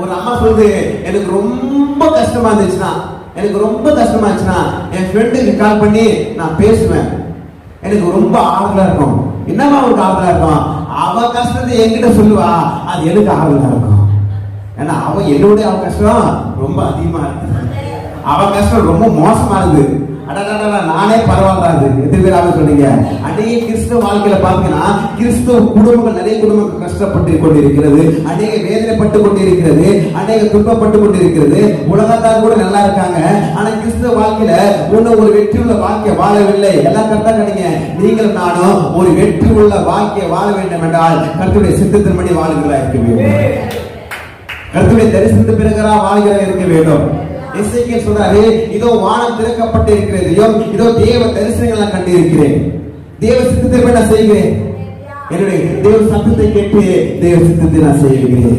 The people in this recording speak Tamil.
ஒரு அம்மா சொல்லுது, எனக்கு ரொம்ப கஷ்டமா இருந்துச்சுன்னா, என் ஃப்ரெண்டுக்கு கால் பண்ணி நான் பேசுவேன், எனக்கு ரொம்ப ஆறுதலா இருக்கும். என்னவா அவருக்கு ஆறுதலா இருக்கும்? அவ கஷ்டத்தை என்கிட்ட சொல்லுவா, அது எனக்கு ஆறுதலா இருக்கும். ஏன்னா என்னுடைய அவ கஷ்டம் ரொம்ப அதிகமா இருக்கு, அவ கஷ்டம் ரொம்ப மோசமா இருக்குது. நானே பரவாயில்லாது. எத்தனை பேர் சொல்றீங்க? அநேக கிறிஸ்தவ வாழ்க்கையில பாத்தீங்கன்னா கிறிஸ்தவ குடும்பங்கள், நிறைய குடும்பங்கள் கஷ்டப்பட்டு கொண்டிருக்கிறது, அநேக வேதனைப்பட்டு கொண்டிருக்கிறது, அநேக துன்பப்பட்டு கொண்டிருக்கிறது. உலகத்தார் கூட நல்லா இருக்காங்க, ஆனா கிறிஸ்தவ வாழ்க்கையில இன்னும் ஒரு வெற்றி உள்ள வாழ்க்கை வாழவில்லை. எல்லாம் கரெக்டா கிடைங்க. நீங்கள் நானும் ஒரு வெற்றி உள்ள வாழ்க்கையை வாழ வேண்டும் என்றால் கர்த்தருடைய சித்தத்தின்படி வாழ்கிறா இருக்க வேண்டும், கர்த்தருடைய தரிசனத்து பிறகுறா வாழ்கிறா இருக்க வேண்டும். எசேக்கியேல் சொல்றாரு, இதோ வானம் திறக்கப்பட்டு இருக்கிறது, இதோ தேவ தரிசனங்களை நான் கண்டிருக்கிறேன், தேவ சித்தத்தை நான் செய்கிறேன், என்னுடைய தேவ சத்தத்தை கேட்டு தேவ சித்தத்தை நான் செய்கிறேன்.